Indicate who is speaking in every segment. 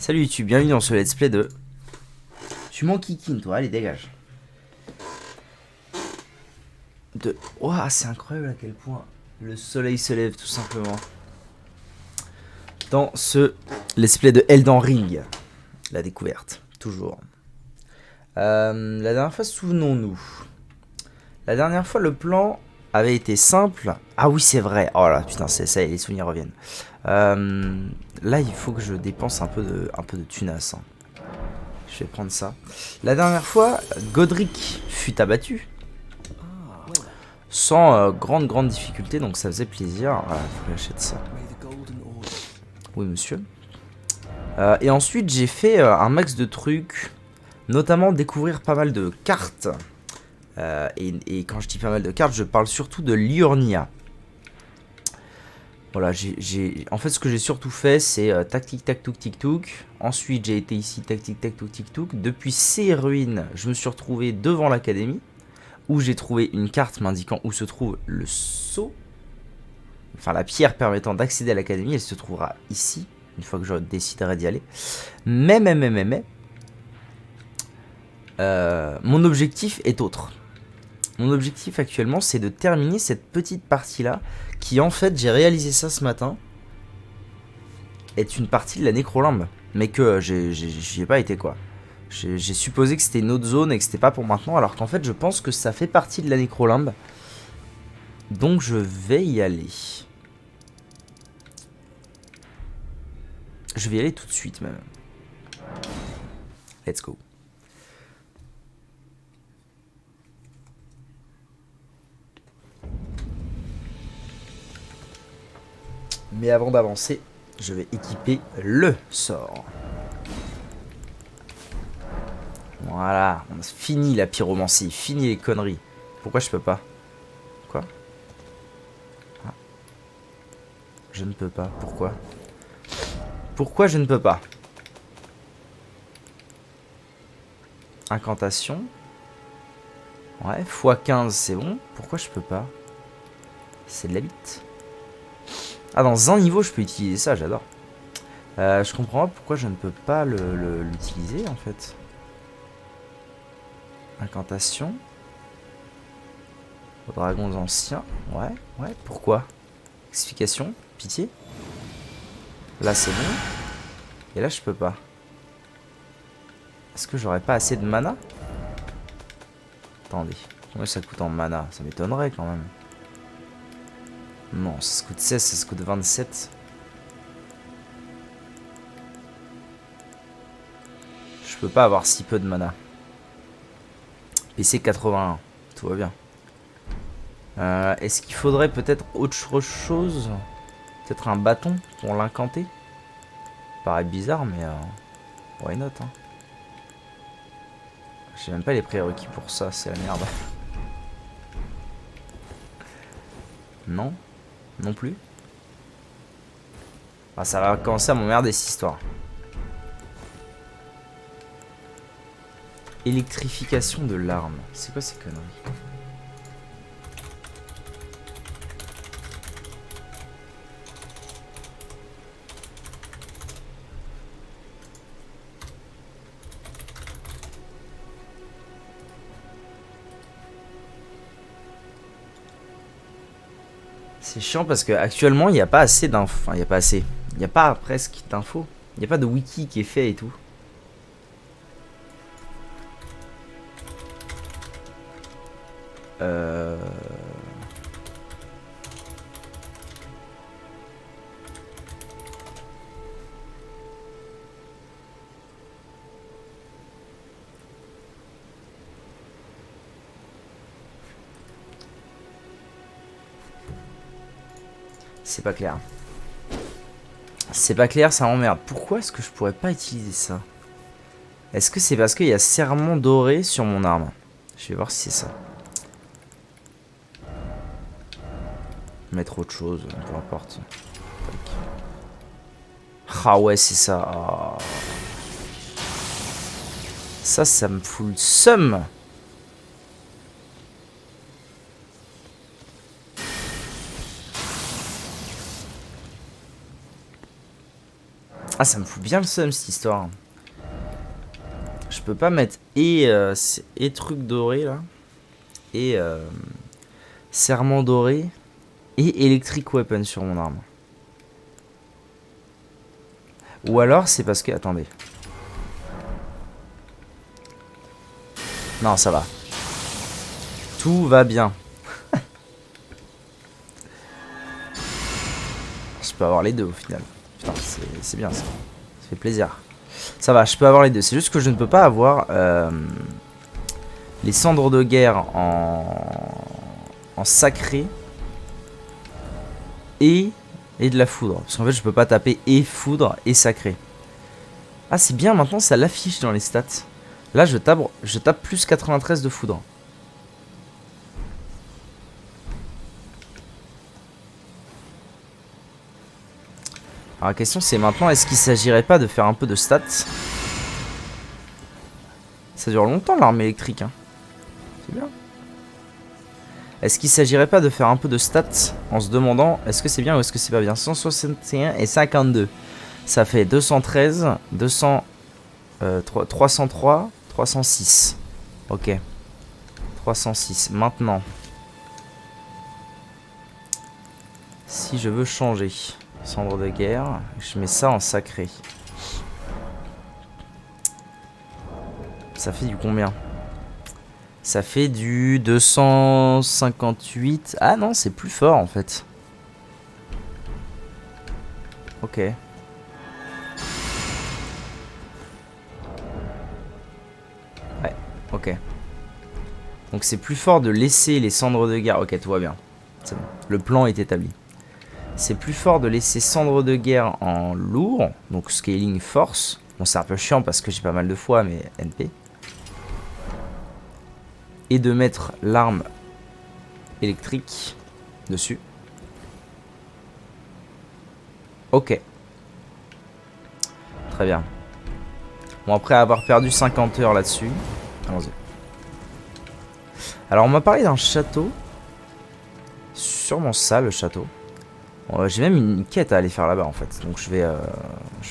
Speaker 1: Salut YouTube, bienvenue dans ce let's play de... Tu m'enquiquines toi, allez dégage. Ouah, c'est incroyable à quel point le soleil se lève tout simplement. Dans ce let's play de Elden Ring. La découverte, toujours. La dernière fois, souvenons-nous. La dernière fois, le plan avait été simple. Ah oui, c'est vrai. Oh là, putain, c'est ça, les souvenirs reviennent. Là, il faut que je dépense un peu de thunas. Hein. Je vais prendre ça. La dernière fois, Godric fut abattu. Sans grande difficulté, donc ça faisait plaisir. Voilà, faut que j'achète ça. Oui, monsieur. Et ensuite, j'ai fait un max de trucs. Notamment découvrir pas mal de cartes. Et quand je dis pas mal de cartes, je parle surtout de Liurnia. Voilà, en fait, ce que j'ai surtout fait, c'est tac tic tac touk tic touk. Ensuite, j'ai été ici, tac tic tac touk tic touk. Depuis ces ruines, je me suis retrouvé devant l'académie, où j'ai trouvé une carte m'indiquant où se trouve le sceau. Enfin, la pierre permettant d'accéder à l'académie, elle se trouvera ici, une fois que je déciderai d'y aller. Mais, mon objectif est autre. Mon objectif actuellement, c'est de terminer cette petite partie-là, qui en fait, j'ai réalisé ça ce matin, est une partie de la Nécrolimbe, mais que j'y ai pas été quoi. J'ai supposé que c'était une autre zone et que c'était pas pour maintenant, alors qu'en fait, je pense que ça fait partie de la Nécrolimbe. Donc je vais y aller. Je vais y aller tout de suite même. Let's go. Mais avant d'avancer, je vais équiper le sort. Voilà, on a fini la pyromancie, fini les conneries. Pourquoi je peux pas? Quoi? Ah. Je ne peux pas, pourquoi? Pourquoi je ne peux pas? Incantation. Ouais, x15 c'est bon. Pourquoi je peux pas? C'est de la bite. Ah, dans un niveau je peux utiliser ça, j'adore. Je comprends pas pourquoi je ne peux pas l'utiliser en fait. Incantation. Aux dragons anciens. Ouais, pourquoi? Explication, pitié. Là c'est bon. Et là je peux pas. Est-ce que j'aurais pas assez de mana? Attendez, combien ça coûte en mana? Ça m'étonnerait quand même. Non, ça se coûte 16, ça se coûte 27. Je peux pas avoir si peu de mana. PC 81, tout va bien. Est-ce qu'il faudrait peut-être autre chose? Peut-être un bâton pour l'incanter? Paraît bizarre, mais why not hein. J'ai même pas les prérequis pour ça, c'est la merde. Non? Non plus? Ah, ça va commencer à m'emmerder cette histoire. Électrification de l'arme. C'est quoi ces conneries? C'est chiant parce qu'actuellement il n'y a pas assez d'infos. Enfin, il n'y a pas assez. Il n'y a pas presque d'infos. Il n'y a pas de wiki qui est fait et tout. C'est pas clair. C'est pas clair, ça m'emmerde. Pourquoi est-ce que je pourrais pas utiliser ça? Est-ce que c'est parce qu'il y a serment doré sur mon arme? Je vais voir si c'est ça. Mettre autre chose, peu importe. Ah ouais, c'est ça. Oh. Ça me fout le seum. Ah, ça me fout bien le seum cette histoire. Je peux pas mettre et truc doré là. Et serment doré. Et electric weapon sur mon arme. Ou alors c'est parce que... Attendez. Non, ça va. Tout va bien. Je peux avoir les deux au final. Putain, c'est bien ça. Ça fait plaisir. Ça va, je peux avoir les deux. C'est juste que je ne peux pas avoir les cendres de guerre en sacré et de la foudre. Parce qu'en fait, je peux pas taper et foudre et sacré. Ah, c'est bien, maintenant ça l'affiche dans les stats. Là, je tape plus 93 de foudre. Alors la question c'est maintenant, est-ce qu'il s'agirait pas de faire un peu de stats? Ça dure longtemps l'arme électrique, hein. C'est bien. Est-ce qu'il s'agirait pas de faire un peu de stats en se demandant est-ce que c'est bien ou est-ce que c'est pas bien? 161 et 52. Ça fait 213, 303, 306. Ok. 306. Maintenant. Si je veux changer. Cendre de guerre. Je mets ça en sacré. Ça fait du combien? Ça fait du 258. Ah non, c'est plus fort en fait. Ok. Ouais, ok. Donc c'est plus fort de laisser les cendres de guerre. Ok, tout va bien. C'est bon. Le plan est établi. C'est plus fort de laisser cendres de guerre en lourd. Donc scaling force. Bon, c'est un peu chiant parce que j'ai pas mal de fois, mais NP. Et de mettre l'arme électrique dessus. Ok. Très bien. Bon, après avoir perdu 50 heures là-dessus, allons-y. Alors, on m'a parlé d'un château. Sûrement ça, le château. Bon, j'ai même une quête à aller faire là-bas, en fait. Donc, je vais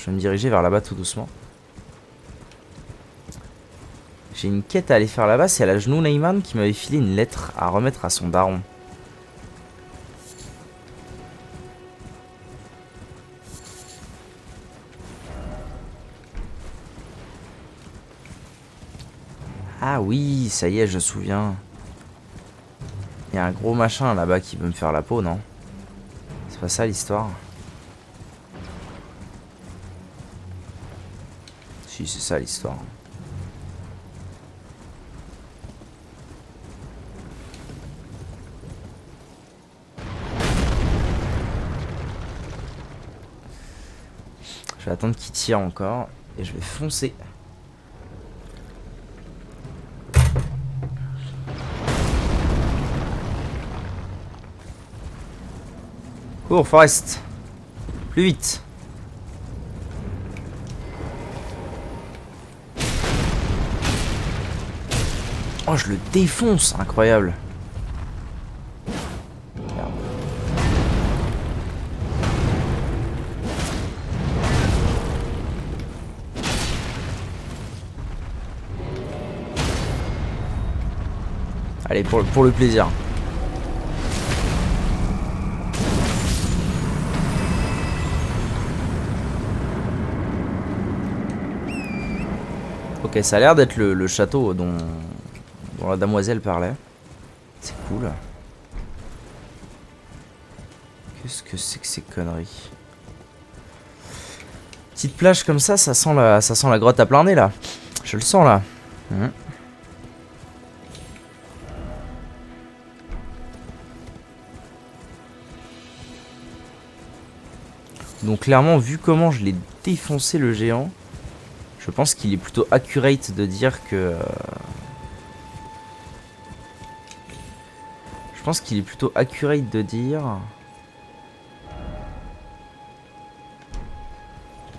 Speaker 1: me diriger vers là-bas tout doucement. J'ai une quête à aller faire là-bas. C'est à la genou Neyman qui m'avait filé une lettre à remettre à son daron. Ah oui, ça y est, je me souviens. Il y a un gros machin là-bas qui veut me faire la peau, non? C'est pas ça l'histoire? Si, c'est ça l'histoire. Je vais attendre qu'il tire encore et je vais foncer. Cours, Forest. Plus vite. Oh, je le défonce. Incroyable. Merde. Allez, pour le plaisir. Ok, ça a l'air d'être le château dont la damoiselle parlait. C'est cool. Qu'est-ce que c'est que ces conneries? Petite plage comme ça sent la grotte à plein nez là. Je le sens là. Donc clairement, vu comment je l'ai défoncé le géant, je pense qu'il est plutôt accurate de dire que... Je pense qu'il est plutôt accurate de dire...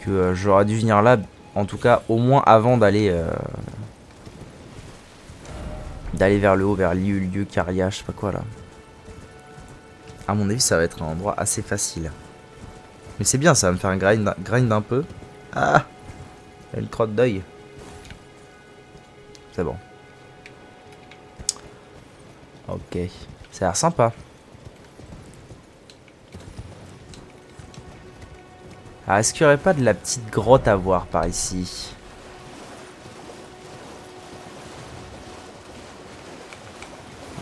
Speaker 1: que j'aurais dû venir là, en tout cas au moins avant d'aller... d'aller vers le haut, vers lieu Caria, je sais pas quoi là. À mon avis, ça va être un endroit assez facile. Mais c'est bien, ça va me faire un grind un peu. Ah, une trotte d'œil. C'est bon. Ok, ça a l'air sympa. Alors, est-ce qu'il n'y aurait pas de la petite grotte à voir par ici?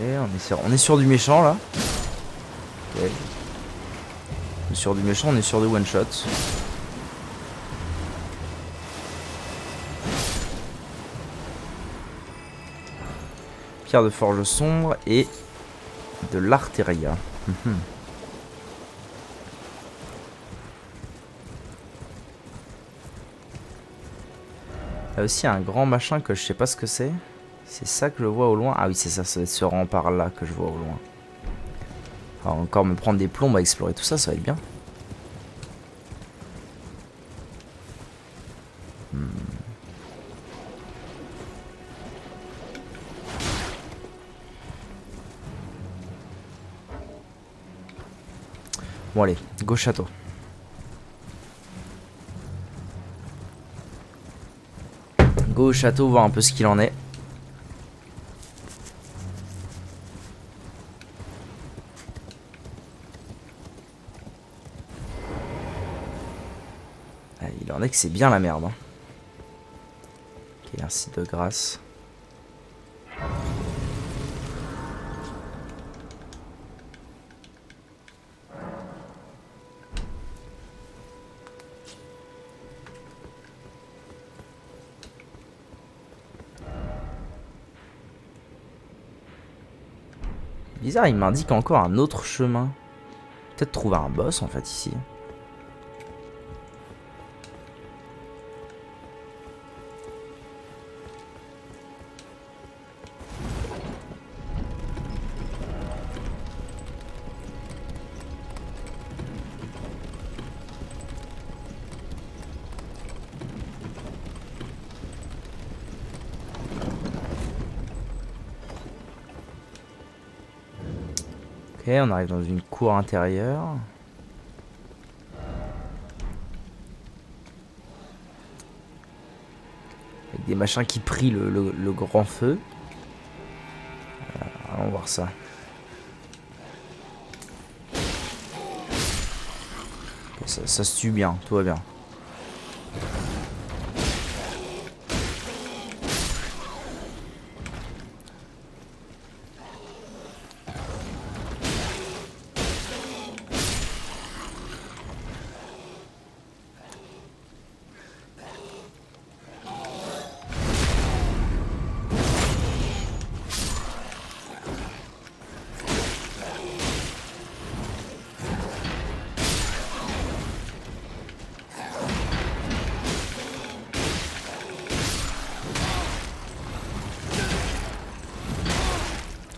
Speaker 1: Et on est sur du méchant là. Ok. On est sur du méchant, on est sur du one shot. Pierre de forge sombre et de l'artéria. Il y a aussi un grand machin que je sais pas ce que c'est. C'est ça que je vois au loin. Ah oui, c'est ça, ça va être ce rempart là que je vois au loin. Alors, encore me prendre des plombes à explorer tout ça, ça va être bien. Bon allez, go château. Go au château, voir un peu ce qu'il en est. Ah, il en est que c'est bien la merde. Hein. Ok, un site de grâce. Bizarre, il m'indique encore un autre chemin. Peut-être trouver un boss en fait ici. Ok, on arrive dans une cour intérieure. Avec des machins qui prient le grand feu. Allons voir ça. Okay, ça se tue bien, tout va bien.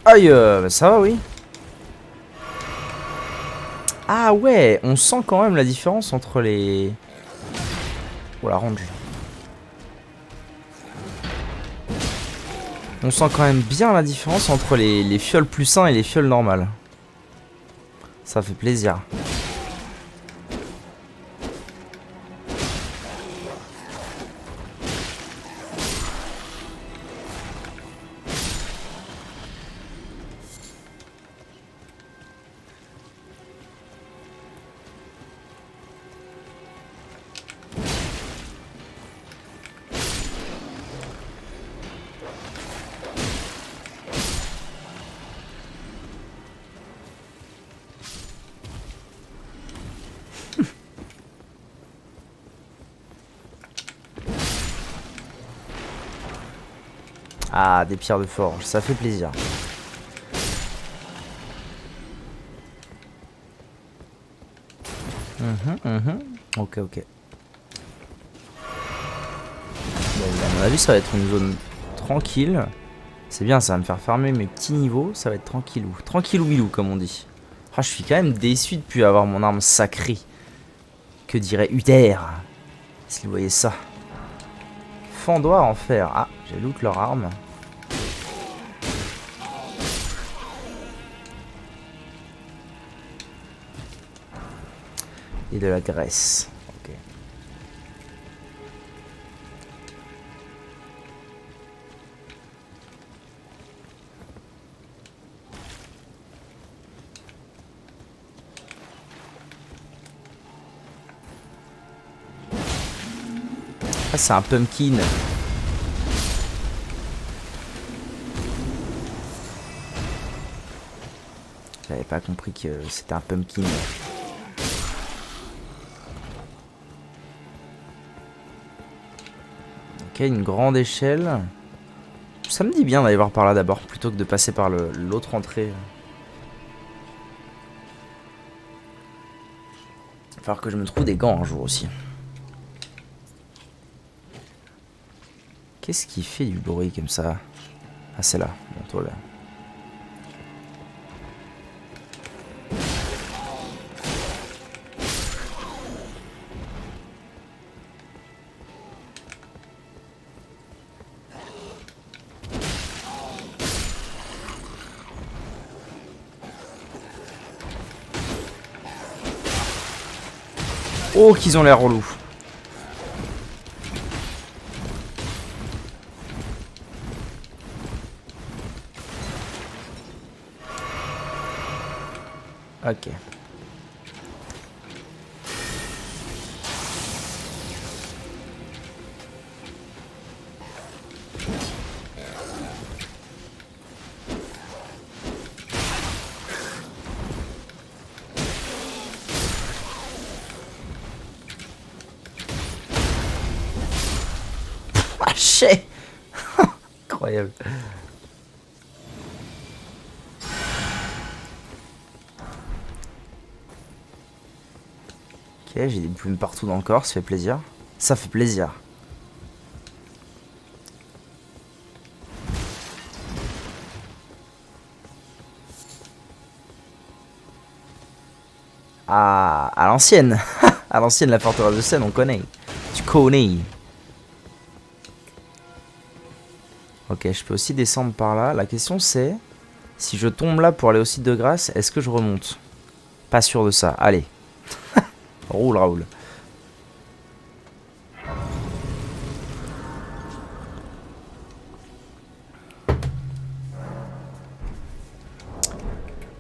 Speaker 1: Aïe, bah ça va, oui. Ah ouais, on sent quand même la différence entre les... Oh la range. On sent quand même bien la différence entre les fioles plus 1 et les fioles normales. Ça fait plaisir. Ah, des pierres de forge, ça fait plaisir. Ok, ok. Bon, à mon avis, ça va être une zone tranquille. C'est bien, ça va me faire farmer mes petits niveaux. Ça va être tranquillou. Tranquillou milou, comme on dit. Ah, je suis quand même déçu de ne plus avoir mon arme sacrée. Que dirait Uther s'il voyait ça. Fendoir en fer. Ah, j'ai loot leur arme. Et de la graisse. Ok. Ah, c'est un pumpkin. J'avais pas compris que c'était un pumpkin. Ok, une grande échelle. Ça me dit bien d'aller voir par là d'abord, plutôt que de passer par l'autre entrée. Il va falloir que je me trouve des gants un jour aussi. Qu'est-ce qui fait du bruit comme ça? Ah, c'est là. Bon, toi là. Oh, qu'ils ont l'air relous. Ok. Ah, chais. Incroyable. Ok, j'ai des plumes partout dans le corps, ça fait plaisir. Ça fait plaisir. Ah, à l'ancienne. À l'ancienne, la forteresse de Seine, on connaît. Tu connais. Ok, je peux aussi descendre par là. La question c'est, si je tombe là pour aller au site de grâce, est-ce que je remonte? Pas sûr de ça. Allez. Roule, Raoul.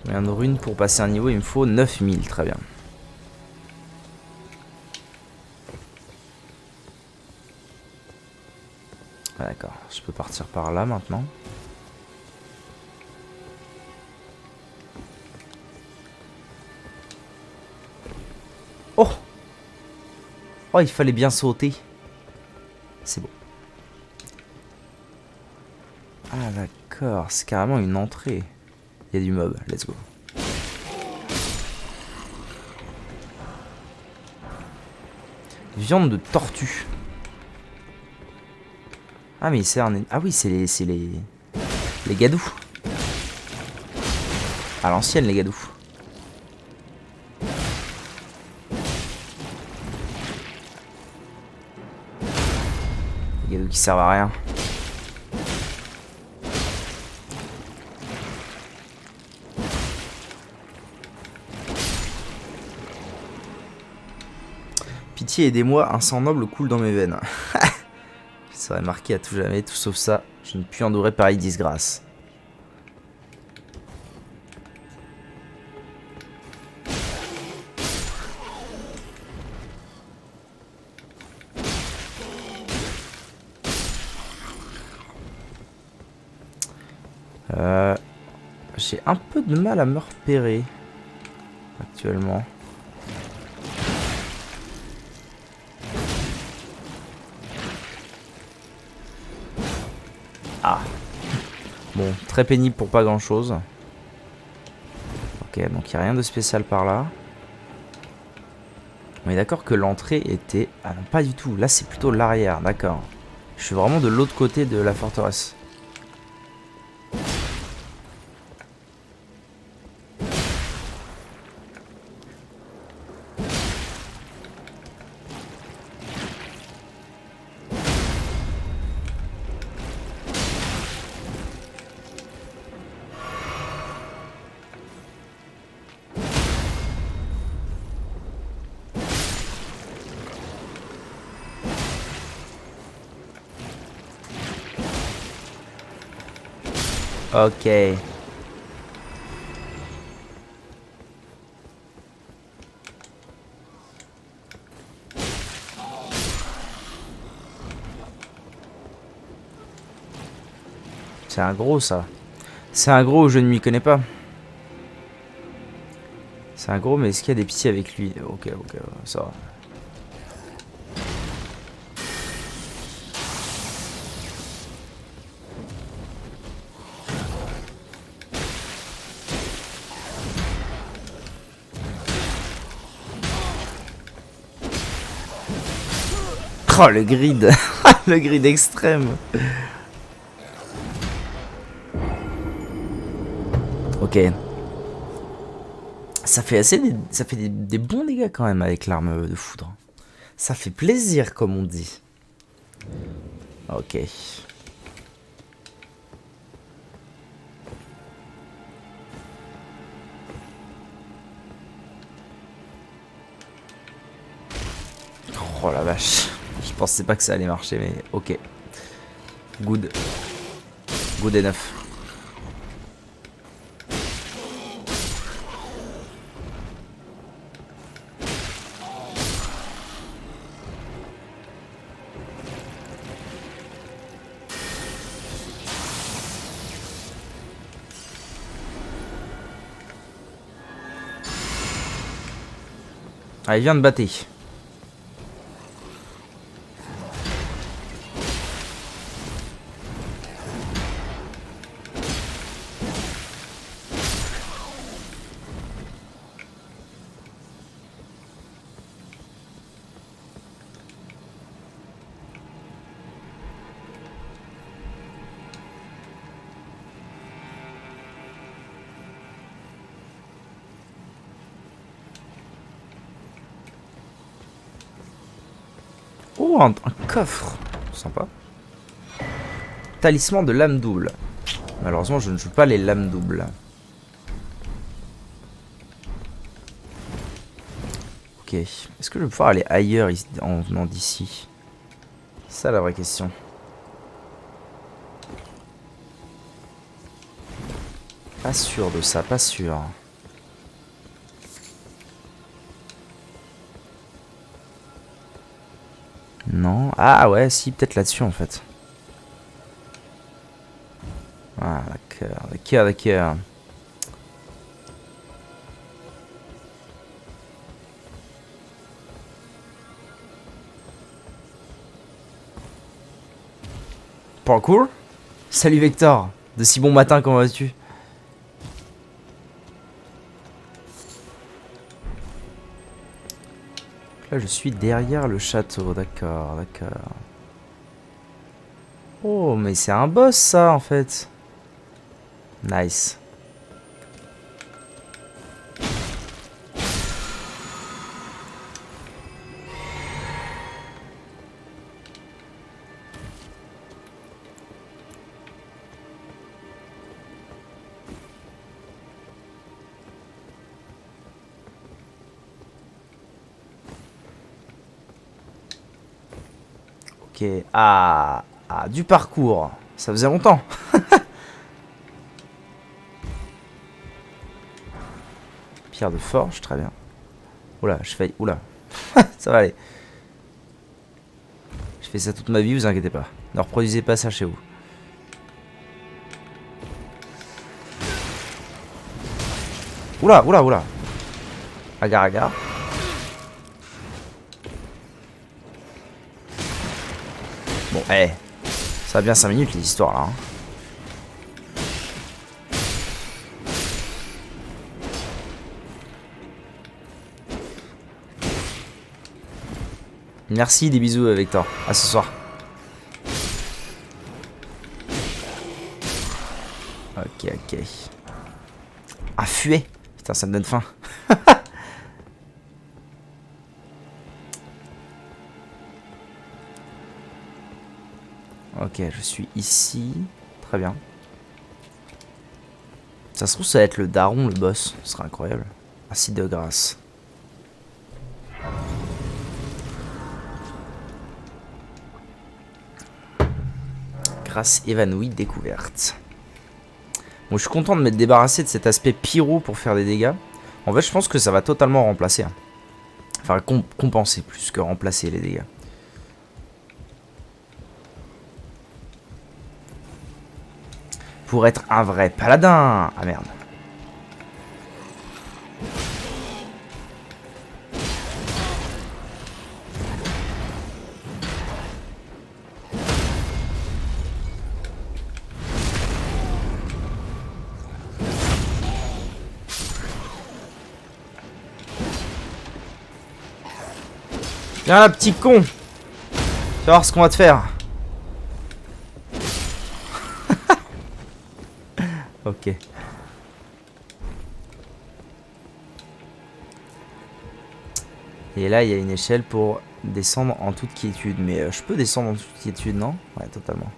Speaker 1: Combien de runes pour passer un niveau? Il me faut 9000, très bien. Ah, d'accord, je peux partir par là maintenant. Oh! Oh, il fallait bien sauter. C'est bon. Ah d'accord, c'est carrément une entrée. Il y a du mob, let's go. Viande de tortue. Ah mais c'est un... Ah oui, c'est les gadous. À l'ancienne, les gadous. Les gadous qui servent à rien. Pitié, aidez-moi, un sang noble coule dans mes veines. Je serai marqué à tout jamais, tout sauf ça. Je ne puis endurer pareille disgrâce. J'ai un peu de mal à me repérer actuellement. Ah. Bon, très pénible pour pas grand chose. Ok, donc il n'y a rien de spécial par là. On est d'accord que l'entrée était... Ah non, pas du tout. Là, c'est plutôt l'arrière, d'accord. Je suis vraiment de l'autre côté de la forteresse. Ok. C'est un gros, ça. C'est un gros, je ne m'y connais pas. C'est un gros, mais est-ce qu'il y a des petits avec lui? Ok, ok, ça va. Oh, le grid. Le grid extrême. Ok. Ça fait des bons dégâts quand même avec l'arme de foudre. Ça fait plaisir, comme on dit. Ok. Oh la vache. Je pensais pas que ça allait marcher, mais ok. Good. Good enough. Ah, il vient de battre. Oh, un coffre. Sympa. Talisman de lame double. Malheureusement, je ne joue pas les lames doubles. Ok. Est-ce que je vais pouvoir aller ailleurs en venant d'ici? C'est ça la vraie question. Pas sûr de ça, pas sûr. Non. Ah ouais, si, peut-être là-dessus en fait. Ah, d'accord, d'accord, d'accord. Parkour? Salut Vector. De si bon matin, comment vas-tu? Là, je suis derrière le château. D'accord, d'accord. Oh, mais c'est un boss, ça, en fait. Nice. Ok. Ah, ah, du parcours. Ça faisait longtemps. Pierre de forge, très bien. Oula, je fais... Oula. Ça va aller. Je fais ça toute ma vie, vous inquiétez pas. Ne reproduisez pas ça chez vous. Oula, oula, oula. Agar, agar. Bon, eh. Ça va bien 5 minutes, les histoires, là. Hein. Merci, des bisous, Vector. À ce soir. Ok, ok. Ah, fuet. Putain, ça me donne faim. Ok, je suis ici. Très bien. Ça se trouve, ça va être le daron, le boss. Ce sera incroyable. Acide de grâce. Grâce évanouie découverte. Bon, je suis content de m'être débarrassé de cet aspect pyro pour faire des dégâts. En fait, je pense que ça va totalement remplacer. Hein. Enfin, compenser plus que remplacer les dégâts. pour être un vrai paladin. Ah merde. Viens là, petit con. Tu vas voir ce qu'on va te faire. Ok. Et là, il y a une échelle pour descendre en toute quiétude. Mais je peux descendre en toute quiétude, non? Ouais, totalement.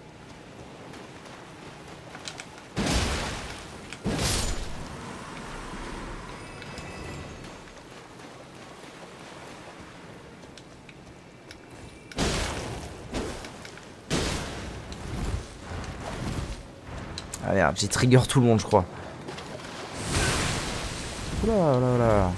Speaker 1: Ah merde, j'ai trigger tout le monde, je crois. Oula, oula, oula.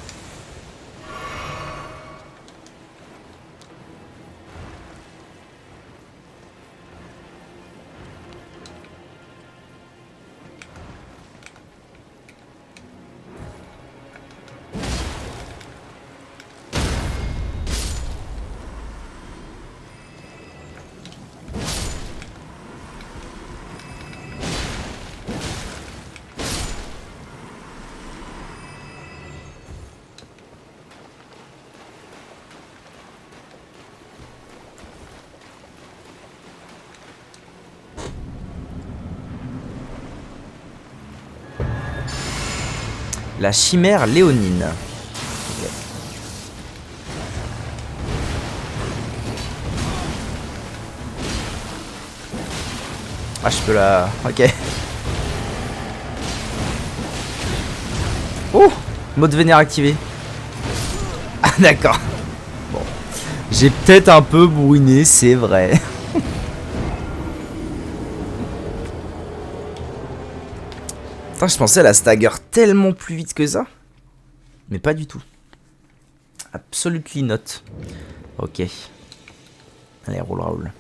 Speaker 1: La chimère léonine. Okay. Ah, je peux la... Ok. Oh, mode vénère activé. Ah, d'accord. Bon. J'ai peut-être un peu bourriné, c'est vrai. Putain, je pensais à la stagger tellement plus vite que ça. Mais pas du tout. Absolutely not. Ok. Allez, roule, roule.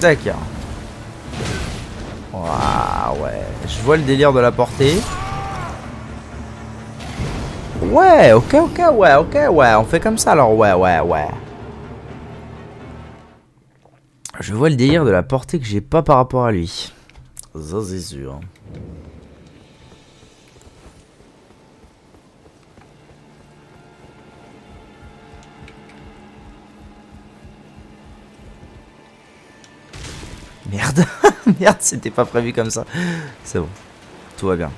Speaker 1: D'accord. Waouh, ouais. Je vois le délire de la portée. Ouais, ok, ouais. On fait comme ça alors, ouais. Je vois le délire de la portée que j'ai pas par rapport à lui. Ça, c'est sûr. Merde. Merde, c'était pas prévu comme ça. C'est bon. Tout va bien.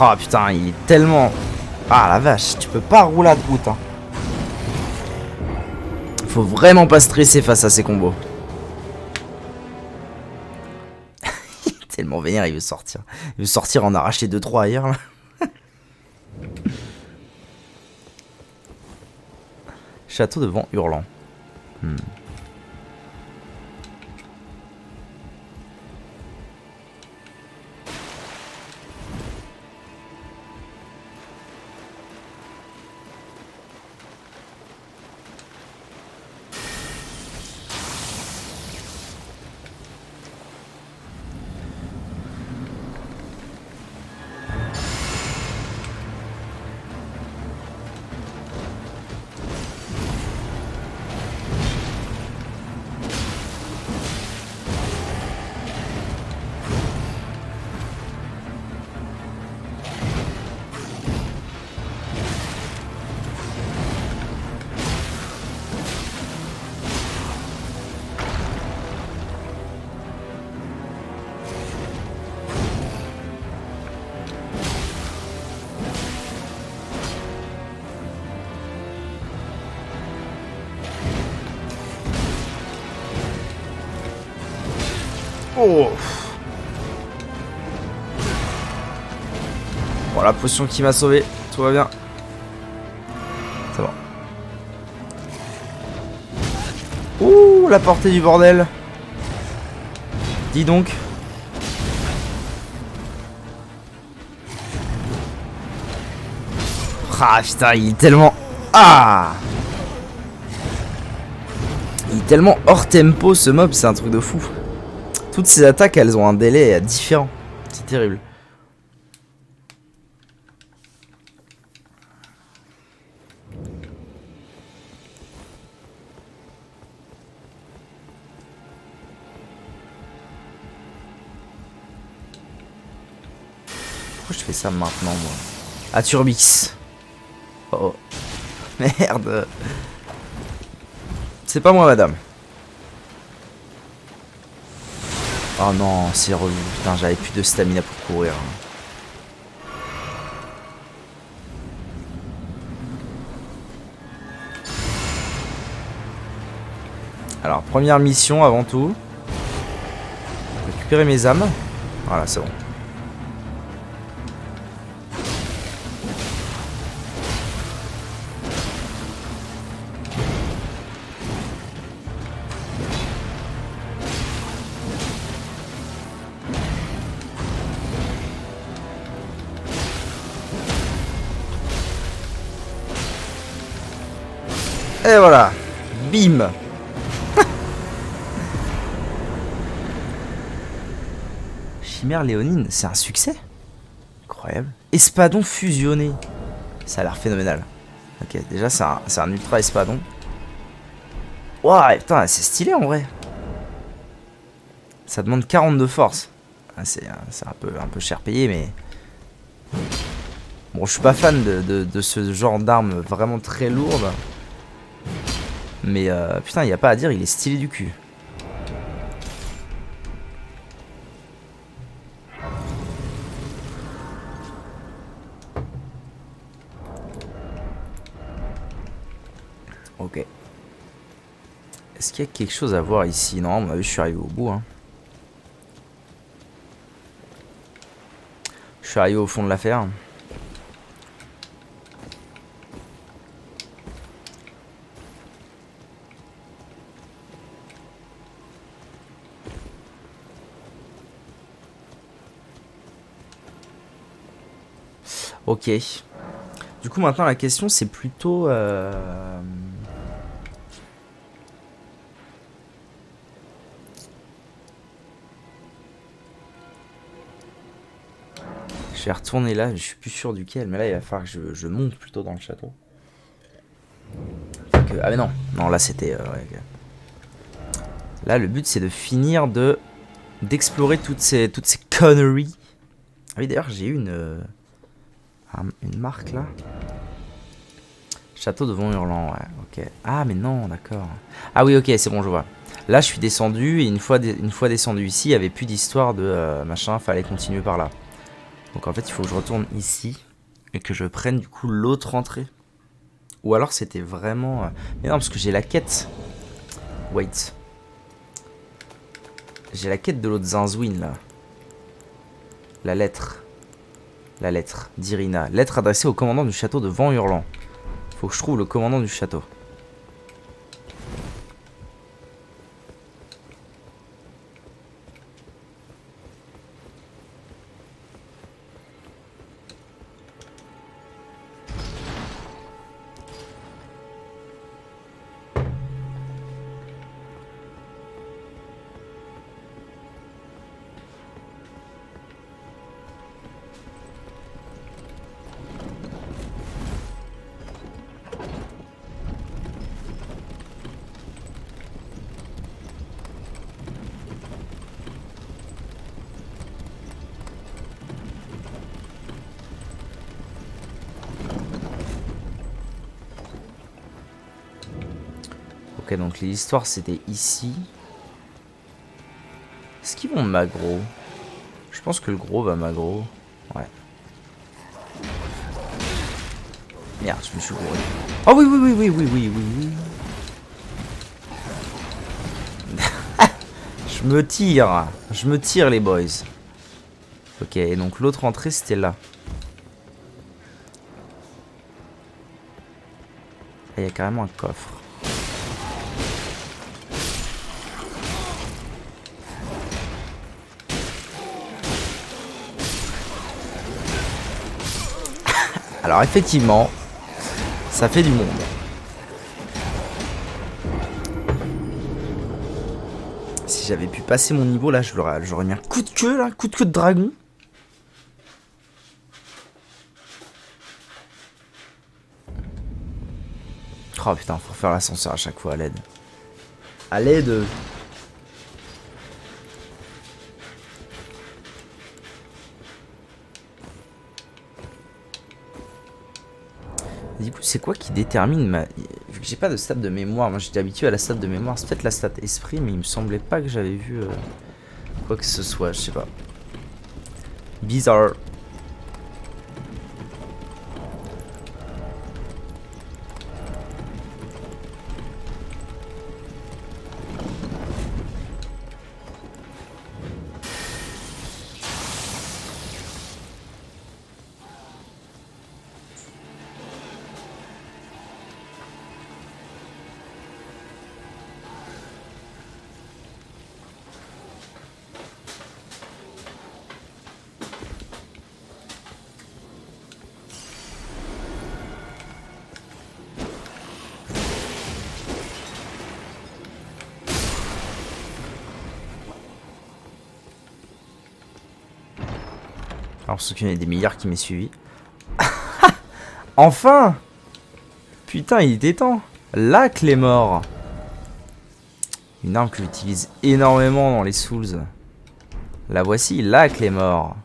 Speaker 1: Oh putain, il est tellement... Ah la vache, tu peux pas rouler à bout, hein. Faut vraiment pas stresser face à ces combos. Il est tellement vénère, il veut sortir. Il veut sortir en arracher 2-3 ailleurs là. Château de vent hurlant. Oh. Bon, la potion qui m'a sauvé. Tout va bien. C'est bon. Ouh, la portée du bordel. Dis donc. Ah putain, il est tellement... Ah, il est tellement hors tempo ce mob, c'est un truc de fou. Toutes ces attaques, elles ont un délai différent. C'est terrible. Pourquoi je fais ça maintenant, moi? Ah, Turbix. Oh. Merde. C'est pas moi, madame. Oh non, c'est relou. Putain, j'avais plus de stamina pour courir. Alors, première mission avant tout. Récupérer mes âmes. Voilà, c'est bon. Et voilà. Bim. Chimère léonine, c'est un succès. Incroyable. Espadon fusionné. Ça a l'air phénoménal. Ok, déjà c'est un ultra espadon. Ouah, putain, c'est stylé en vrai. Ça demande 40 de force. Ah, c'est un peu cher payé, mais... Bon, je suis pas fan de ce genre d'arme vraiment très lourde. Mais putain, y a pas à dire, il est stylé du cul. Ok. Est-ce qu'il y a quelque chose à voir ici? Non, à mon avis, je suis arrivé au bout. Hein. Je suis arrivé au fond de l'affaire. Ok. Du coup, maintenant, la question, c'est plutôt... Je vais retourner là, je suis plus sûr duquel, mais là, il va falloir que je monte plutôt dans le château. Ah mais non, non, là, c'était... ouais, okay. Là, le but, c'est de finir d'explorer toutes ces conneries. Ah oui, d'ailleurs, j'ai eu une marque, là. Château de Vent-Hurlant, ouais, ok. Ah, mais non, d'accord. Ah oui, ok, c'est bon, je vois. Là, je suis descendu, et une fois descendu ici, il n'y avait plus d'histoire de machin, fallait continuer par là. Donc en fait, il faut que je retourne ici, et que je prenne, du coup, l'autre entrée. Ou alors, c'était vraiment... Mais non, parce que j'ai la quête. Wait. J'ai la quête de l'autre Zinzwin, là. La lettre. La lettre d'Irina. Lettre adressée au commandant du château de Vent-Hurlant. Faut que je trouve le commandant du château. Ok, donc l'histoire c'était ici. Est-ce qu'ils vont m'aggro? Je pense que le gros va m'aggro. Ouais. Merde, je me suis gouré. Oh oui, oui, oui, oui, oui, oui, oui, oui. Je Je me tire. Je me tire, les boys. Ok, et donc l'autre entrée, c'était là. Il y a carrément un coffre. Alors effectivement, ça fait du monde. Si j'avais pu passer mon niveau là, j'aurais mis un coup de queue là, coup de queue de dragon. Oh putain, faut faire l'ascenseur à chaque fois à l'aide. À l'aide. Du coup, c'est quoi qui détermine ma... Vu que j'ai pas de stat de mémoire, moi j'étais habitué à la stat de mémoire, c'est peut-être la stat esprit, mais il me semblait pas que j'avais vu quoi que ce soit, je sais pas. Bizarre. Alors, ceux qui ont des milliards qui m'aient suivi. Enfin! Putain, il était temps. La clé mort. Une arme que j'utilise énormément dans les Souls. La voici, la clé mort.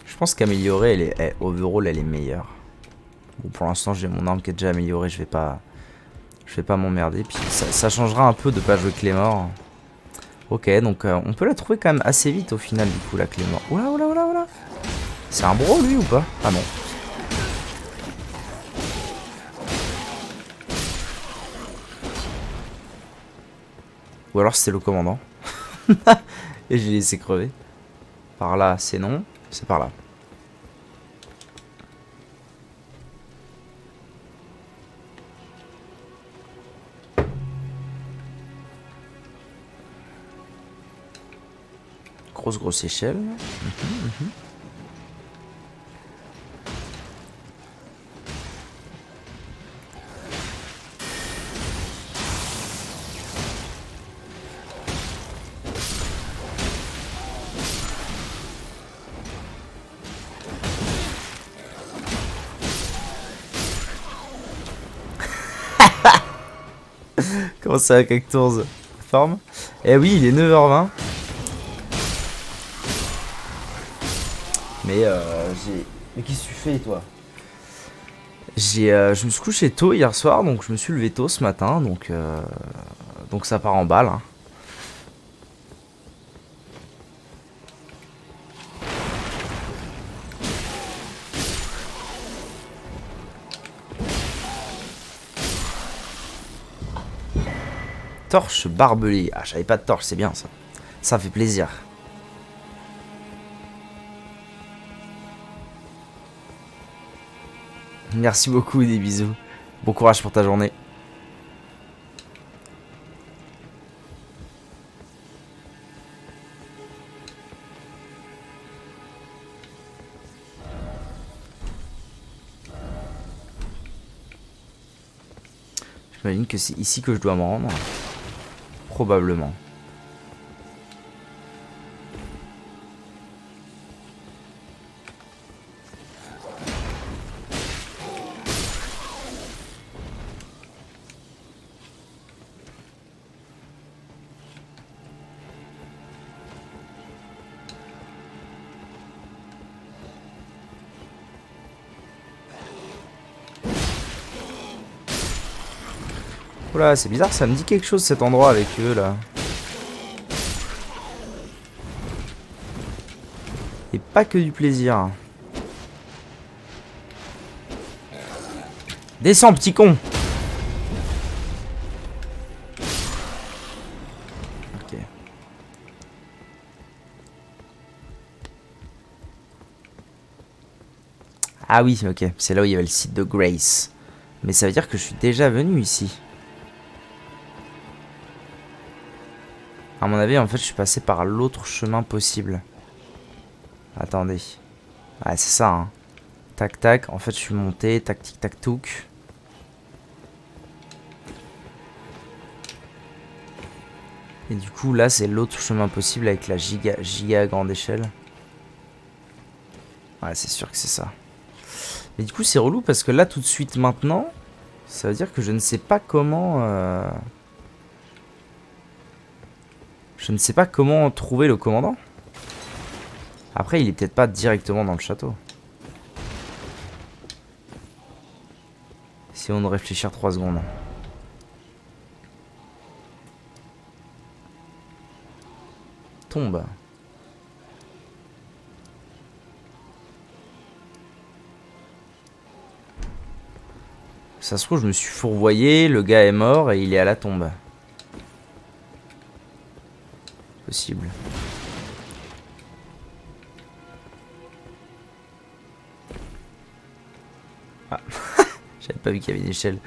Speaker 1: Je pense qu'améliorer, overall, elle est meilleure. Bon, pour l'instant, j'ai mon arme qui est déjà améliorée. Je vais pas m'emmerder. Puis ça changera un peu de pas jouer clé mort. Ok, donc on peut la trouver quand même assez vite au final, du coup, la clé mort. Oula, oula, oula, oula. C'est un bro, lui, ou pas? Ah non. Ou alors c'était le commandant. Et j'ai laissé crever. Par là, c'est non. C'est par là. Grosse échelle. Comment ça, Cactours forme? Eh oui, il est 9h20. Mais Mais qu'est-ce que tu fais, toi? Je me suis couché tôt hier soir, donc je me suis levé tôt ce matin, donc ça part en balle. Hein. Torche barbelée. Ah, j'avais pas de torche, c'est bien ça. Ça fait plaisir. Merci beaucoup, des bisous. Bon courage pour ta journée. J'imagine que c'est ici que je dois me rendre. Probablement. Oula, c'est bizarre, ça me dit quelque chose cet endroit avec eux là. Et pas que du plaisir. Descends, petit con. Ok. Ah oui, ok. C'est là où il y avait le site de Grace. Mais ça veut dire que je suis déjà venu ici. À mon avis, en fait, je suis passé par l'autre chemin possible. Attendez. Ah, c'est ça, hein. Tac, tac. En fait, je suis monté. Tac, tic, tac, touc. Et du coup, là, c'est l'autre chemin possible avec la giga à grande échelle. Ouais, c'est sûr que c'est ça. Mais du coup, c'est relou parce que là, tout de suite, maintenant, ça veut dire que je ne sais pas comment... Je ne sais pas comment trouver le commandant. Après, il est peut-être pas directement dans le château. Essayons de réfléchir 3 secondes. Tombe. Ça se trouve, je me suis fourvoyé, le gars est mort et il est à la tombe. Possible. Ah, j'avais pas vu qu'il y avait une échelle.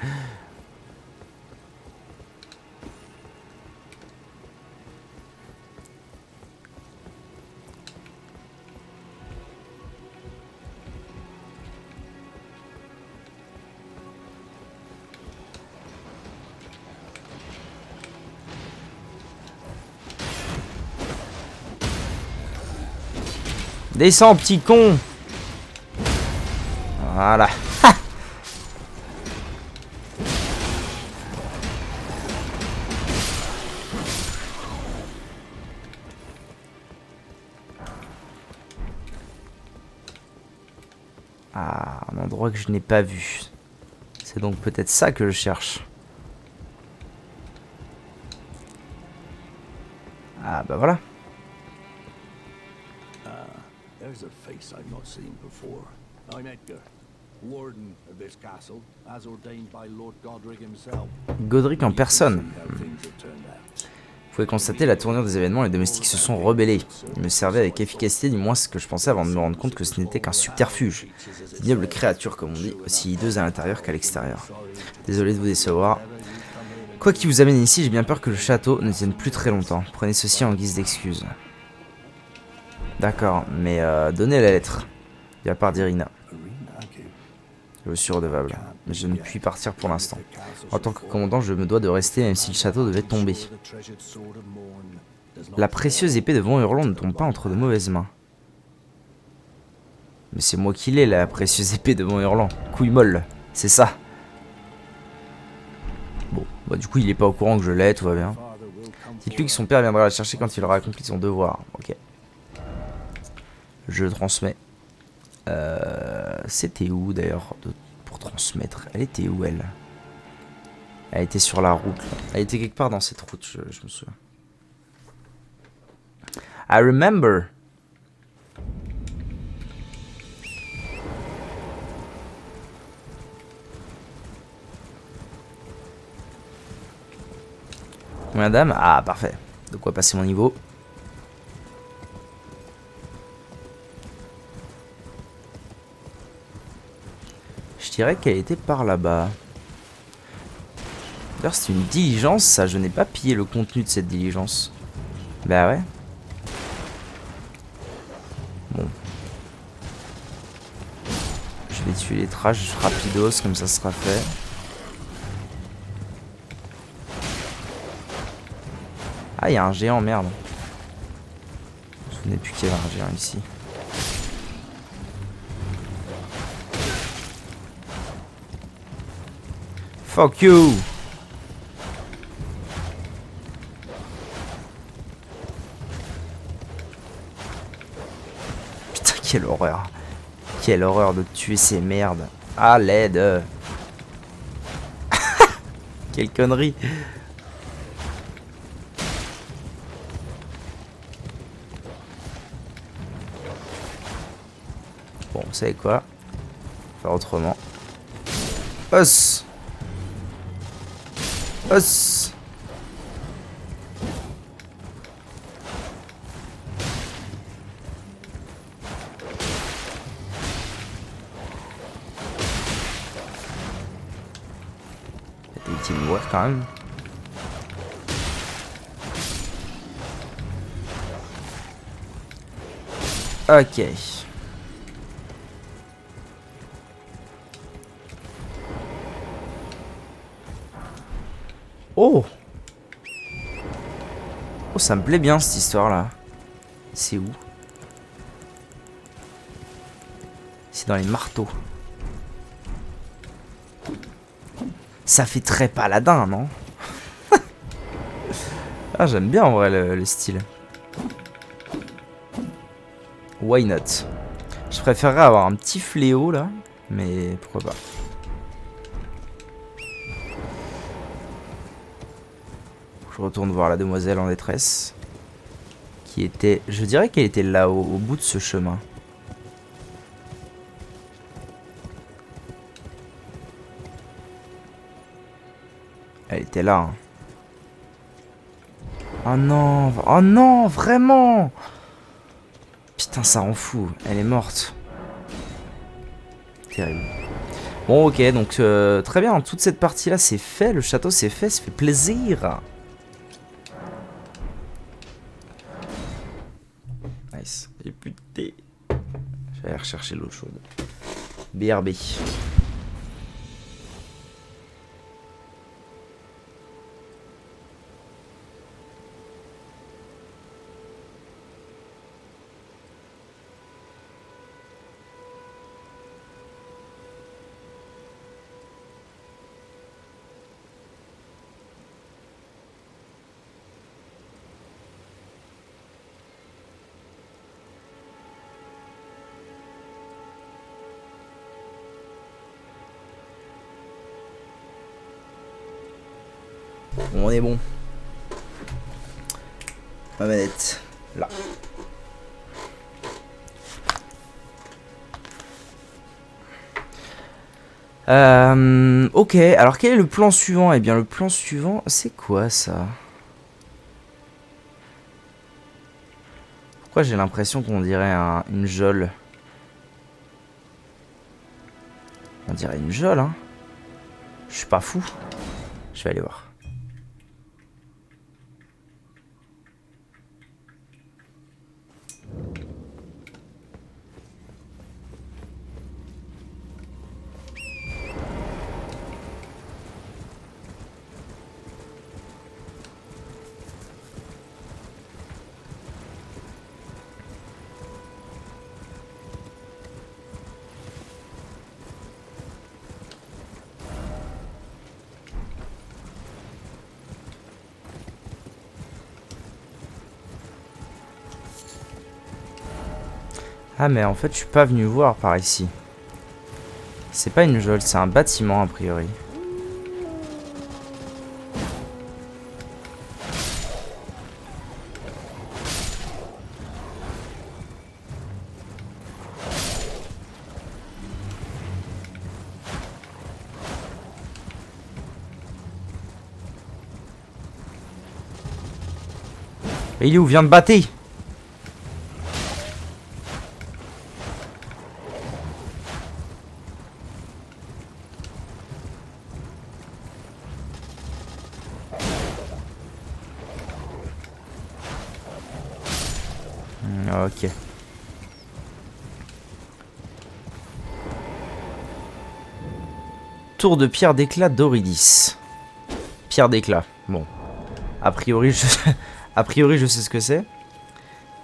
Speaker 1: Descends, petit con. Voilà. Ah, un endroit que je n'ai pas vu. C'est donc peut-être ça que je cherche. Ah bah voilà.
Speaker 2: There's a face I've not seen before. I'm Edgar, warden of this castle, as ordained by Lord Godric himself.
Speaker 1: Godric en personne.
Speaker 2: See how things have turned out.
Speaker 1: Vous pouvez constater la tournure des événements, les domestiques se sont rebellés. Ils me servaient avec efficacité, du moins ce que je pensais avant de me rendre compte que ce n'était qu'un subterfuge. Ignoble créature, comme on dit, aussi hideuse à l'intérieur qu'à l'extérieur. Désolé de vous décevoir. Quoi qui vous amène ici, j'ai bien peur que le château ne tienne plus très longtemps. Prenez ceci en guise d'excuse. D'accord, mais donnez la lettre. De la part d'Irina. Je suis redevable, mais je ne puis partir pour l'instant. En tant que commandant, je me dois de rester même si le château devait tomber. La précieuse épée de Vent Hurlant ne tombe pas entre de mauvaises mains. Mais c'est moi qui l'ai, la précieuse épée de Vent Hurlant. Couille molle, c'est ça. Bon, bah du coup il est pas au courant que je l'ai, tout va bien. Dites-lui que son père viendra la chercher quand il aura accompli son devoir. Ok. Je transmets. C'était où d'ailleurs pour transmettre? Elle était où elle? Elle était sur la route. Elle était quelque part dans cette route, je me souviens. I remember. Combien d'âmes? Ah parfait. De quoi passer mon niveau. Je dirais qu'elle était par là-bas. D'ailleurs, c'est une diligence, ça. Je n'ai pas pillé le contenu de cette diligence. Bah ouais. Bon. Je vais tuer les trash rapidos, comme ça sera fait. Ah, il y a un géant, merde. Je me souvenais plus qu'il y avait un géant ici. Fuck you! Putain, quelle horreur! Quelle horreur de tuer ces merdes! Ah, l'aide! Quelle connerie! Bon, vous savez quoi? Faire autrement. Os. Os. T'as évité de mourir quand même. Ok. Oh! Oh, ça me plaît bien cette histoire-là. C'est où? C'est dans les marteaux. Ça fait très paladin, non? Ah, j'aime bien en vrai le style. Why not? Je préférerais avoir un petit fléau là, mais pourquoi pas. Je retourne voir la demoiselle en détresse. Qui était... Je dirais qu'elle était là, au bout de ce chemin. Elle était là. Hein. Oh non, vraiment. Putain, ça rend fou. Elle est morte. Terrible. Bon, ok, donc très bien. Toute cette partie-là, c'est fait. Le château, c'est fait. Ça fait plaisir. Nice. J'ai plus de thé. Je vais aller rechercher l'eau chaude. BRB. Bon, on est bon. Ma manette, là. Ok, alors quel est le plan suivant? Eh bien, le plan suivant, c'est quoi ça? Pourquoi j'ai l'impression qu'on dirait une geôle? On dirait une geôle, hein. Je suis pas fou. Je vais aller voir. Ah mais en fait je suis pas venu voir par ici. C'est pas une geôle, c'est un bâtiment a priori. Et il est où? Vient de battre. Ok. Tour de pierre d'éclat d'Auridis. Pierre d'éclat. Bon. A priori, a priori, je sais ce que c'est.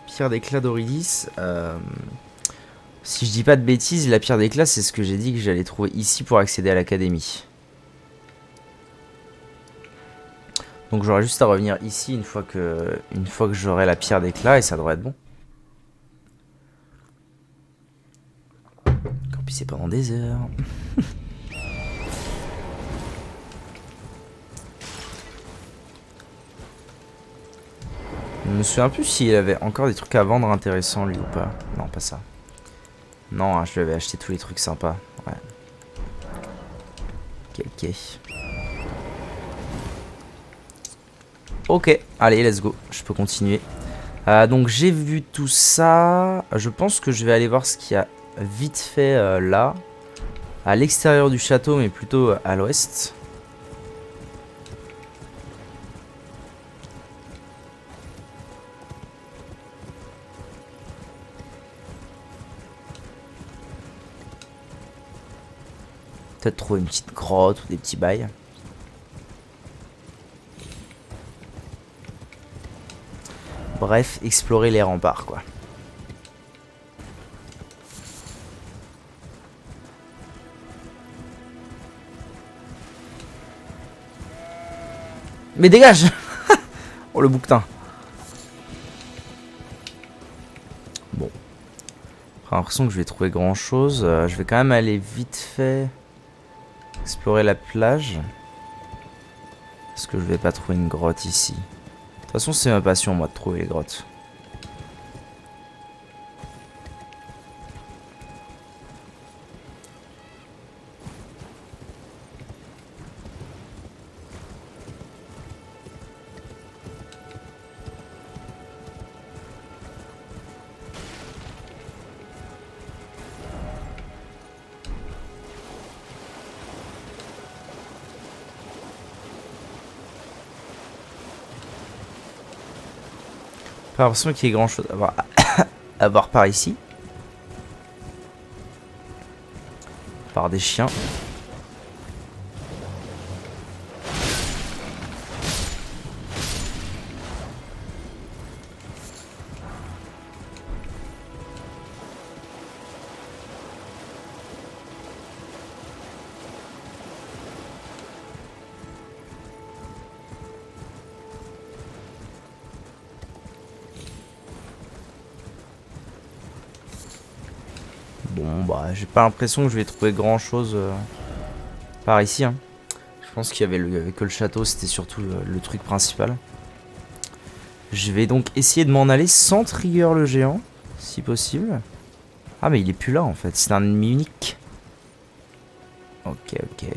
Speaker 1: Pierre d'éclat d'Auridis. Si je dis pas de bêtises, la pierre d'éclat, c'est ce que j'ai dit que j'allais trouver ici pour accéder à l'académie. Donc j'aurai juste à revenir ici une fois que j'aurai la pierre d'éclat et ça devrait être bon. Encore plus c'est pendant des heures. Je me souviens plus s'il avait encore des trucs à vendre intéressants lui ou pas. Non, pas ça. Non, hein, je lui avais acheté tous les trucs sympas. Ouais. Ok, ok. Ok, allez, let's go. Je peux continuer. Donc j'ai vu tout ça. Je pense que je vais aller voir ce qu'il y a vite fait là. À l'extérieur du château, mais plutôt à l'ouest. Peut-être trouver une petite grotte ou des petits bails. Bref, explorer les remparts, quoi. Mais dégage. Oh, le bouquetin. Bon. J'ai l'impression que je vais trouver grand chose. Je vais quand même aller vite fait explorer la plage. Est-ce que je vais pas trouver une grotte ici? De toute façon, c'est ma passion, moi, de trouver les grottes. Pas l'impression qu'il y ait grand chose à voir par ici. Par des chiens. Bon, bah, j'ai pas l'impression que je vais trouver grand chose par ici. Hein. Je pense qu'il y avait que le château, c'était surtout le truc principal. Je vais donc essayer de m'en aller sans trigger le géant, si possible. Ah, mais il est plus là en fait, c'est un ennemi unique. Ok, ok.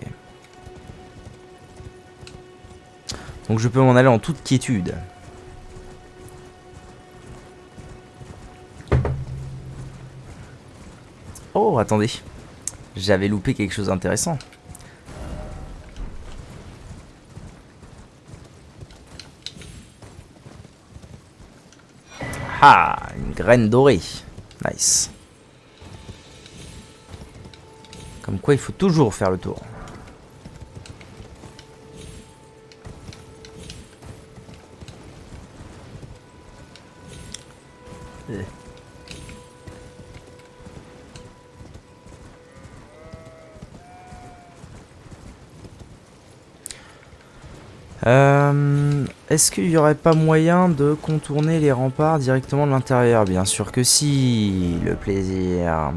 Speaker 1: Donc je peux m'en aller en toute quiétude. Oh, attendez. J'avais loupé quelque chose d'intéressant. Ah, une graine dorée. Nice. Comme quoi, il faut toujours faire le tour. Est-ce qu'il n'y aurait pas moyen de contourner les remparts directement de l'intérieur? Bien sûr que si, le plaisir.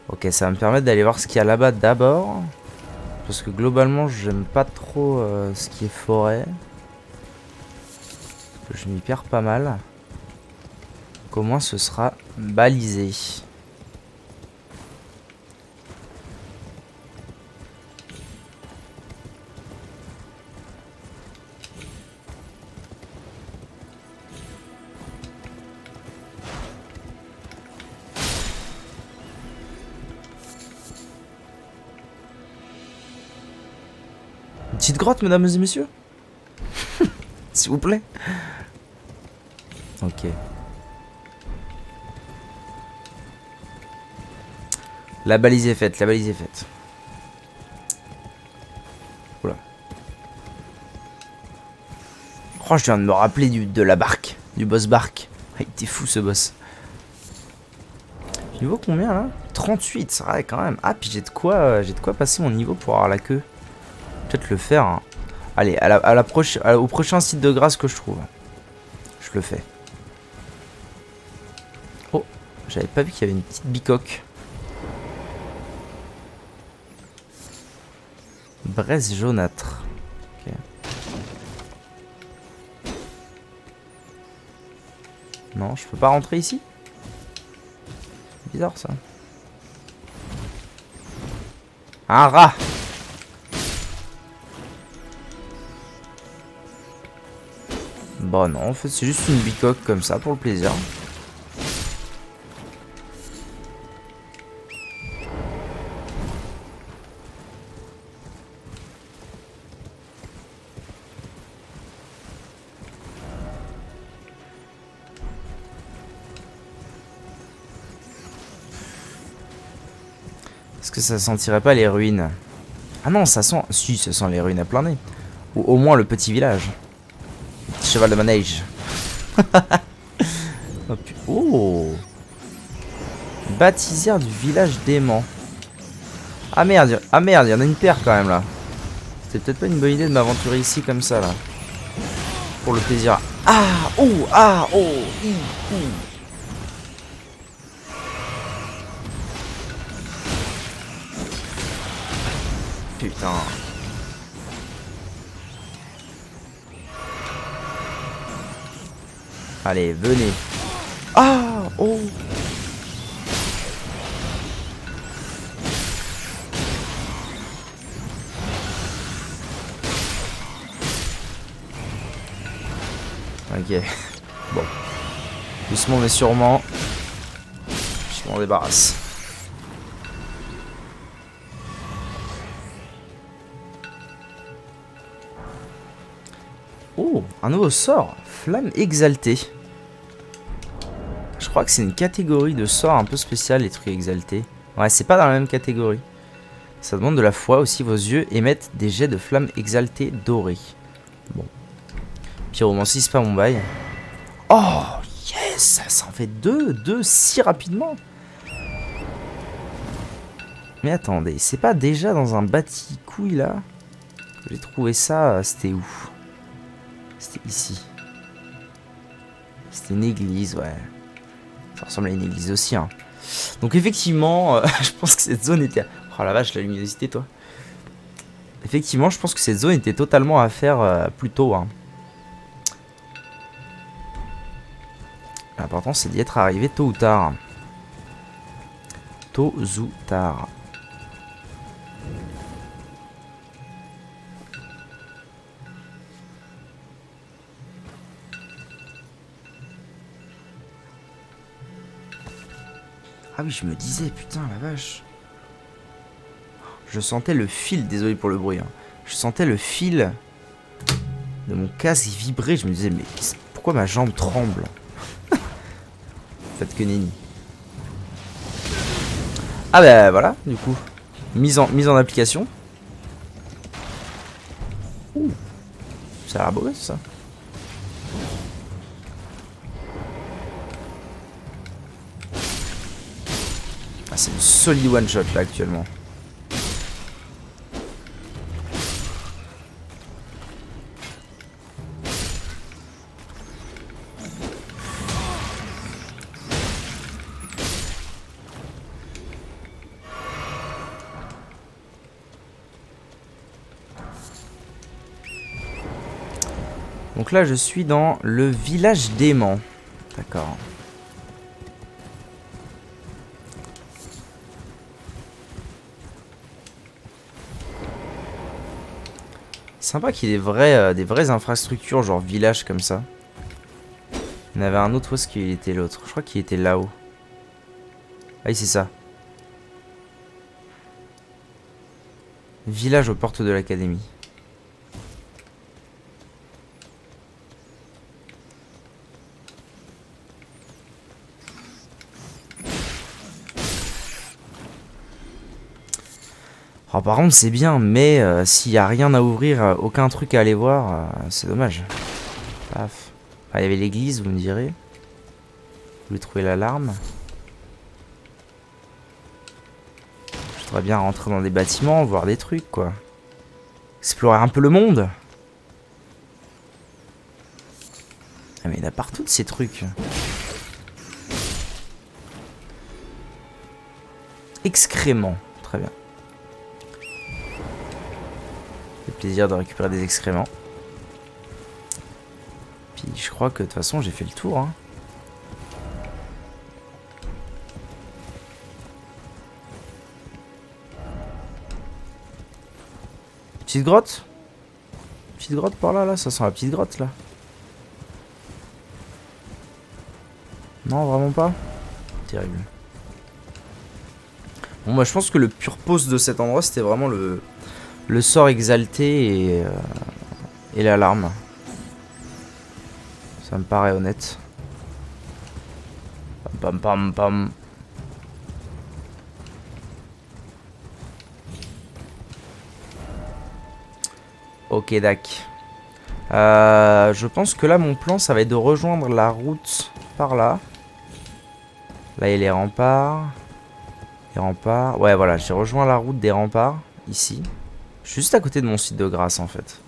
Speaker 1: Ok, ça va me permettre d'aller voir ce qu'il y a là-bas d'abord. Parce que globalement, j'aime pas trop ce qui est forêt. Je m'y perds pas mal. Comment ce sera balisé? Une petite grotte, mesdames et messieurs? S'il vous plaît. Ok. La balise est faite, la balise est faite. Oula. Oh, je viens de me rappeler de la barque, du boss barque. Ah, il était fou ce boss. Niveau combien là? 38, c'est vrai quand même. Ah, puis j'ai de quoi passer mon niveau pour avoir la queue. Peut-être le faire. Hein. Allez, au prochain site de grâce que je trouve. Je le fais. Oh, j'avais pas vu qu'il y avait une petite bicoque. Braise jaunâtre. Okay. Non, je peux pas rentrer ici? Bizarre ça. Un rat. Bah non, en fait c'est juste une bicoque comme ça pour le plaisir. Est-ce que ça sentirait pas les ruines? Ah non, ça sent... Si, ça sent les ruines à plein nez. Ou au moins le petit village. Petit cheval de manège. Oh, baptisière du village d'aimant. Ah merde, il y en a une paire quand même là. C'était peut-être pas une bonne idée de m'aventurer ici comme ça là. Pour le plaisir. Ah, oh, ah, oh, Putain. Allez, venez. Ah, oh. Ok. Bon. Doucement mais sûrement. Je m'en débarrasse. Oh, un nouveau sort. Flamme exaltée. Je crois que c'est une catégorie de sort un peu spéciale, les trucs exaltés. Ouais, c'est pas dans la même catégorie. Ça demande de la foi aussi. Vos yeux émettent des jets de flammes exaltées dorées. Bon. Pyromancie, c'est pas mon bail. Oh, yes, ça en fait deux si rapidement. Mais attendez, c'est pas déjà dans un bâti-couille là que j'ai trouvé ça? C'était où? C'était ici. C'était une église, ouais. Ça ressemble à une église aussi, hein. Donc effectivement, je pense que cette zone était... Oh la vache, la luminosité, toi. Effectivement, je pense que cette zone était totalement à faire plus tôt, hein. L'important, c'est d'y être arrivé tôt ou tard. Tôt ou tard. Ah oui, je me disais, putain, la vache. Je sentais le fil, désolé pour le bruit, hein. Je sentais le fil de mon casque vibrer. Je me disais, mais pourquoi ma jambe tremble? Faites que nenni. Ah bah voilà, du coup. Mise en application. Ouh. Ça a l'air beau, ça. Ah, c'est une solide one shot là actuellement. Donc là, je suis dans le village d'aimant. D'accord. Sympa qu'il y ait des vraies infrastructures, genre village comme ça. Il y en avait un autre, où est-ce qu'il était l'autre? Je crois qu'il était là-haut. Ah oui, c'est ça. Village aux portes de l'académie. Oh, par contre, c'est bien, mais s'il n'y a rien à ouvrir, aucun truc à aller voir, c'est dommage. Paf. Ah, il y avait l'église, vous me direz. Vous voulez trouver l'alarme? Je voudrais bien rentrer dans des bâtiments, voir des trucs, quoi. Explorer un peu le monde. Ah, mais il y en a partout de ces trucs. Excréments. Très bien. Fait plaisir de récupérer des excréments. Puis je crois que de toute façon j'ai fait le tour, hein. Petite grotte? Petite grotte par là, là, ça sent la petite grotte là. Non, vraiment pas. Terrible. Bon, moi je pense que le pur pose de cet endroit c'était vraiment le sort exalté et l'alarme. Ça me paraît honnête. Pam pam pam pam. Ok, dac. Je pense que là, mon plan, ça va être de rejoindre la route par là. Là, il y a les remparts. Les remparts. Ouais, voilà, j'ai rejoint la route des remparts, ici. Je suis juste à côté de mon site de grâce, en fait.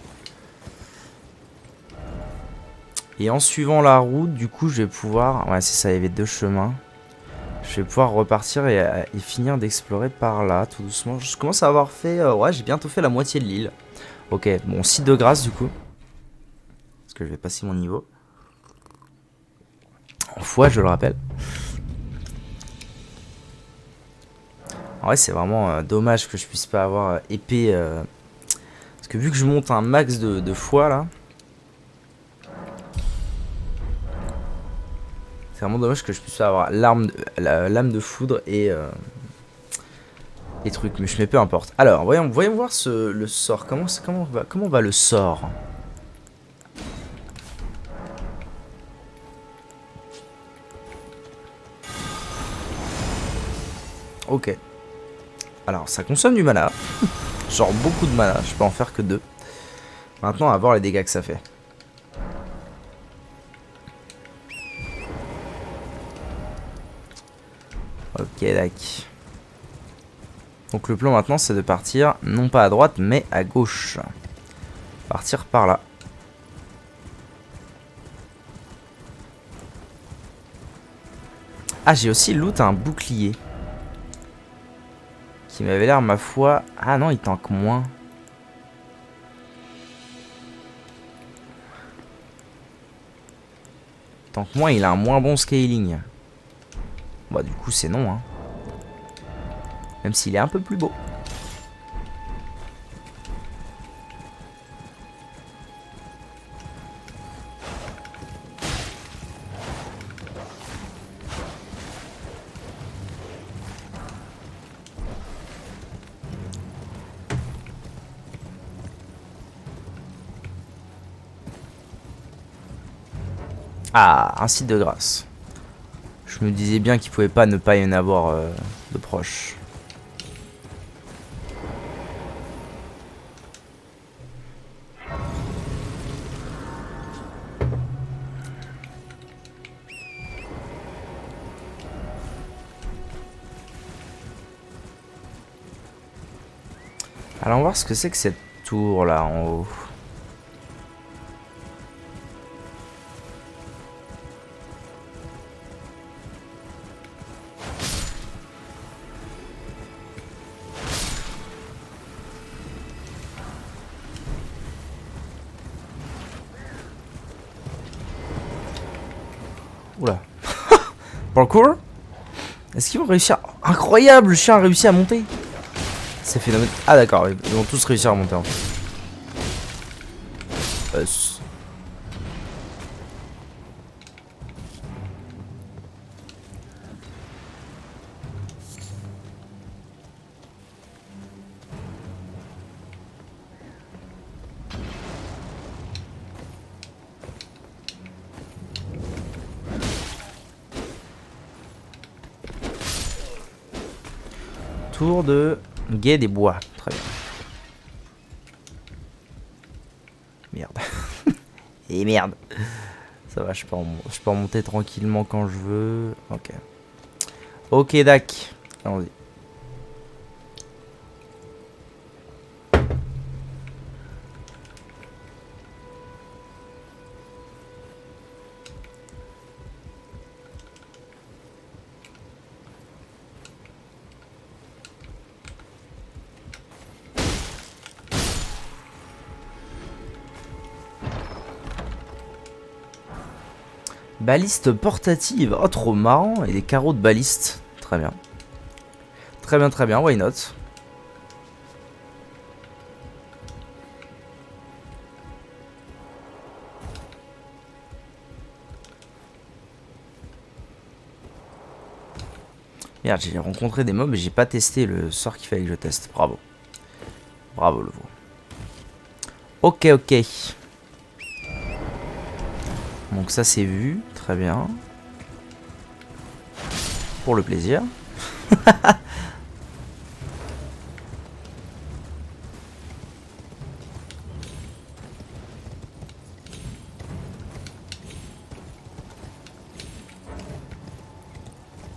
Speaker 1: Et en suivant la route, du coup, je vais pouvoir... Ouais, c'est ça, il y avait 2 chemins. Je vais pouvoir repartir et finir d'explorer par là, tout doucement. Je commence à avoir fait... ouais, j'ai bientôt fait la moitié de l'île. Ok, bon, site de grâce, du coup. Parce que je vais passer mon niveau. En fois, je le rappelle. En vrai, c'est vraiment dommage que je puisse pas avoir épée. Parce que vu que je monte un max de fois, là... C'est vraiment dommage que je puisse pas avoir lame de foudre et trucs. Mais peu importe. Alors, voyons voir le sort. Comment va le sort? Ok. Alors, ça consomme du mana. Genre beaucoup de mana. Je peux en faire que 2. Maintenant, on va voir les dégâts que ça fait. Ok, d'accord. Donc le plan maintenant, c'est de partir, non pas à droite, mais à gauche. Partir par là. Ah, j'ai aussi loot un bouclier. Qui m'avait l'air, ma foi... Ah non, il tank moins. Tank moins, il a un moins bon scaling. Bah du coup, c'est non, hein. Même s'il est un peu plus beau. Ah, un site de grâce. Je me disais bien qu'il pouvait pas ne pas y en avoir de proches. Allons voir ce que c'est que cette tour là en haut. Oula. Parkour? Est-ce qu'ils vont réussir? Incroyable, le chien a réussi à monter. C'est phénoménal. Ah d'accord, ils vont tous réussir à monter en fait. Tour de guet des bois. Très bien. Merde. Et merde. Ça va, je peux remonter tranquillement quand je veux. Ok. Ok, dac. Allons-y. Baliste portative. Oh, trop marrant. Et des carreaux de baliste. Très bien. Très bien, très bien. Why not? Merde, j'ai rencontré des mobs et j'ai pas testé le sort qu'il fallait que je teste. Bravo. Bravo le veau. Ok, ok. Donc ça c'est vu. Très bien. Pour le plaisir.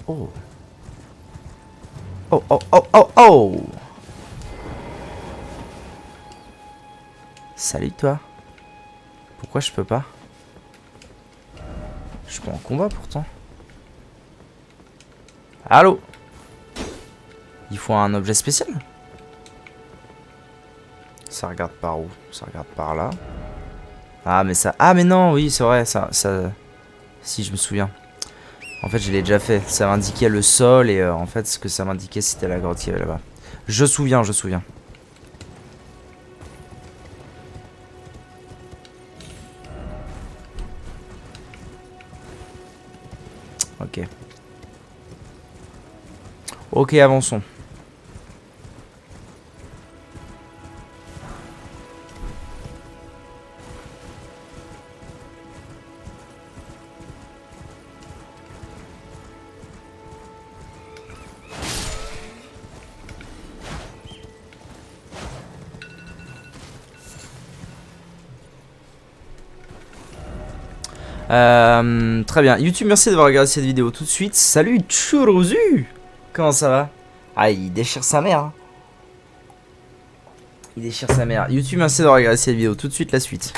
Speaker 1: Oh. Oh, oh, oh, oh, oh. Salut toi. Pourquoi je peux pas? Je suis pas en combat pourtant. Allô? Il faut un objet spécial? Ça regarde par où? Ça regarde par là. Ah mais ça... Ah mais non, oui c'est vrai, ça... Si je me souviens. En fait je l'ai déjà fait. Ça m'indiquait le sol et en fait ce que ça m'indiquait c'était la grotte qu'il y avait là-bas. Je souviens, je souviens. Ok. Ok, avançons. Très bien. YouTube, merci d'avoir regardé cette vidéo tout de suite. Salut Churuzu. Comment ça va? Ah, il déchire sa mère. Hein. Il déchire sa mère. YouTube, merci d'avoir regardé cette vidéo tout de suite. La suite.